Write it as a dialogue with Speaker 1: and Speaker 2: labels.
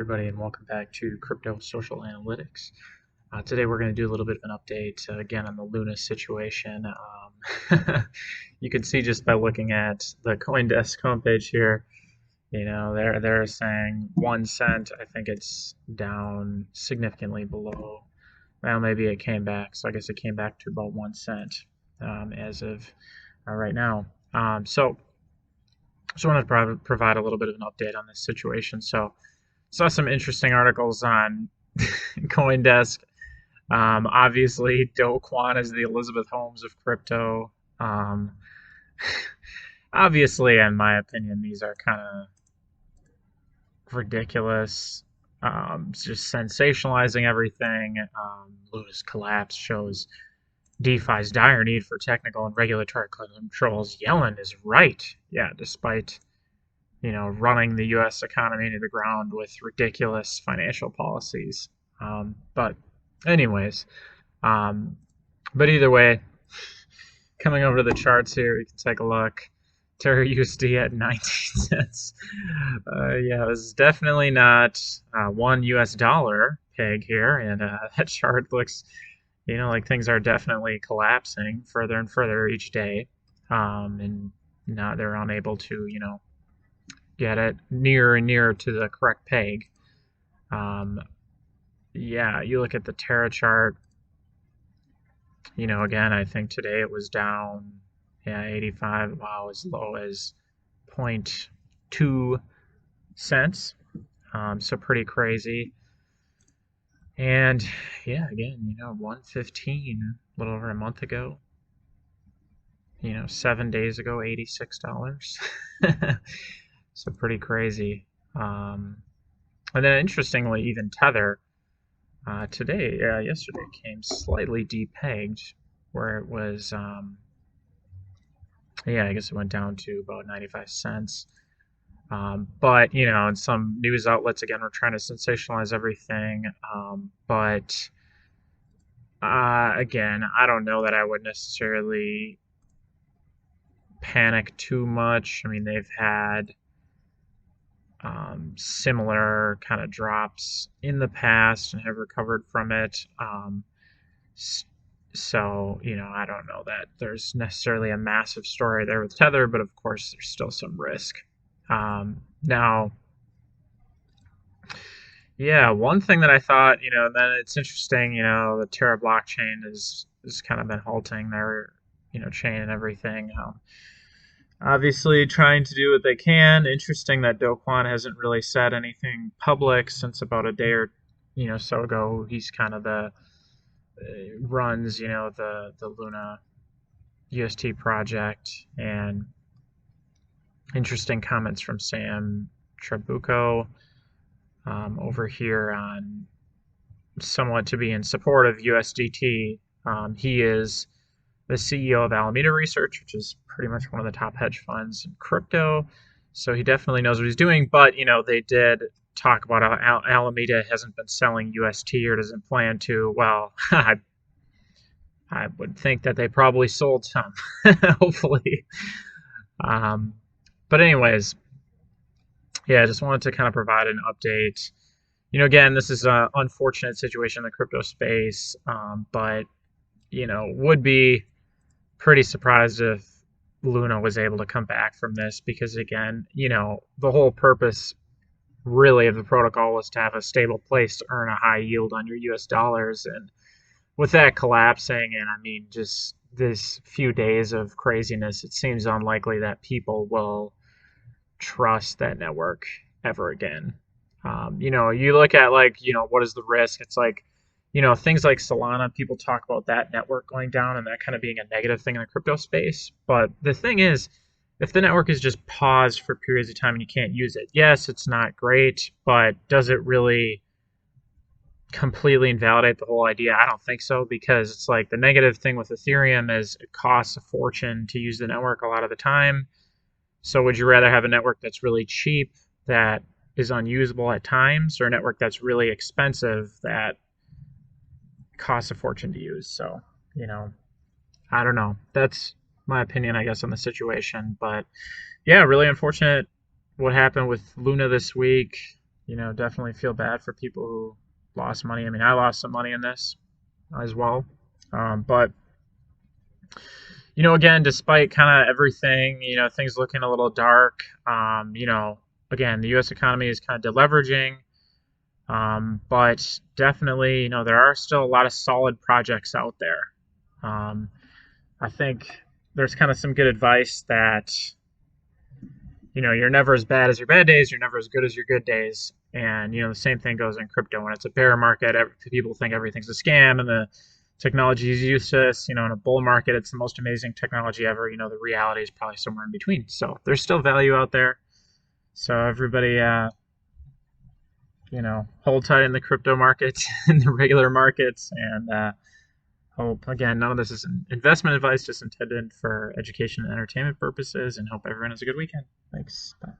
Speaker 1: everybody, and welcome back to Crypto Social Analytics. Today we're going to do a little bit of an update again on the Luna situation. You can see just by looking at the CoinDesk homepage here, they're saying 1 cent. I think it's down significantly below. Well, maybe it came back, so I guess it came back to about 1 cent as of right now. So I wanted to provide a little bit of an update on this situation. So saw some interesting articles on CoinDesk. Obviously, Do Kwon is the Elizabeth Holmes of crypto. Obviously, in my opinion, these are kind of ridiculous. Just sensationalizing everything. Luna's collapse shows DeFi's dire need for technical and regulatory controls. Yellen is right. Yeah, despite running the U.S. economy into the ground with ridiculous financial policies. But anyways, but either way, coming over to the charts here, we can take a look. Terra USD at 19 cents. Yeah, this is definitely not $1 peg here, and that chart looks, like things are definitely collapsing further and further each day, and now they're unable to, get it nearer and nearer to the correct peg. Yeah, you look at the Terra chart, again, I think today it was down, 85, wow, as low as 0.2 cents. So pretty crazy. And yeah, again, 115 a little over a month ago. 7 days ago, $86. So pretty crazy. And then interestingly, even Tether yesterday came slightly depegged, where it was, I guess it went down to about 95 cents. But, in some news outlets, again, we're trying to sensationalize everything. But again, I don't know that I would necessarily panic too much. I mean, they've had similar kind of drops in the past and have recovered from it. So, I don't know that there's necessarily a massive story there with Tether, but of course there's still some risk. Now, yeah, one thing that I thought, then it's interesting, the Terra blockchain has kind of been halting their, chain and everything. Obviously trying to do what they can. Interesting that Do Kwon hasn't really said anything public since about a day or so ago. He's kind of the runs the Luna UST project, and interesting comments from Sam Trabucco over here on somewhat to be in support of USDT. He is the CEO of Alameda Research, which is pretty much one of the top hedge funds in crypto. So he definitely knows what he's doing. But, they did talk about how Alameda hasn't been selling UST or doesn't plan to. Well, I would think that they probably sold some, hopefully. But anyways, yeah, I just wanted to kind of provide an update. Again, this is an unfortunate situation in the crypto space, but, would be pretty surprised if Luna was able to come back from this, because again, the whole purpose really of the protocol was to have a stable place to earn a high yield on your US dollars. And with that collapsing, and I mean, just this few days of craziness, it seems unlikely that people will trust that network ever again. You look at what is the risk? It's like, things like Solana, people talk about that network going down and that kind of being a negative thing in the crypto space. But the thing is, if the network is just paused for periods of time and you can't use it, yes, it's not great, but does it really completely invalidate the whole idea? I don't think so, because it's like the negative thing with Ethereum is it costs a fortune to use the network a lot of the time. So would you rather have a network that's really cheap that is unusable at times, or a network that's really expensive that costs a fortune to use? So, I don't know. That's my opinion, I guess, on the situation. But yeah, really unfortunate what happened with Luna this week. definitely feel bad for people who lost money. I mean, I lost some money in this as well. But again, despite kind of everything, things looking a little dark, again, the U.S. economy is kind of deleveraging. But definitely, there are still a lot of solid projects out there. Um, I think there's kind of some good advice that, you're never as bad as your bad days, you're never as good as your good days. And, the same thing goes in crypto. When it's a bear market, people think everything's a scam and the technology is useless. In a bull market, it's the most amazing technology ever. The reality is probably somewhere in between. So there's still value out there. So everybody, hold tight in the crypto markets and the regular markets. And hope, again, none of this is investment advice, just intended for education and entertainment purposes. And hope everyone has a good weekend. Thanks. Bye.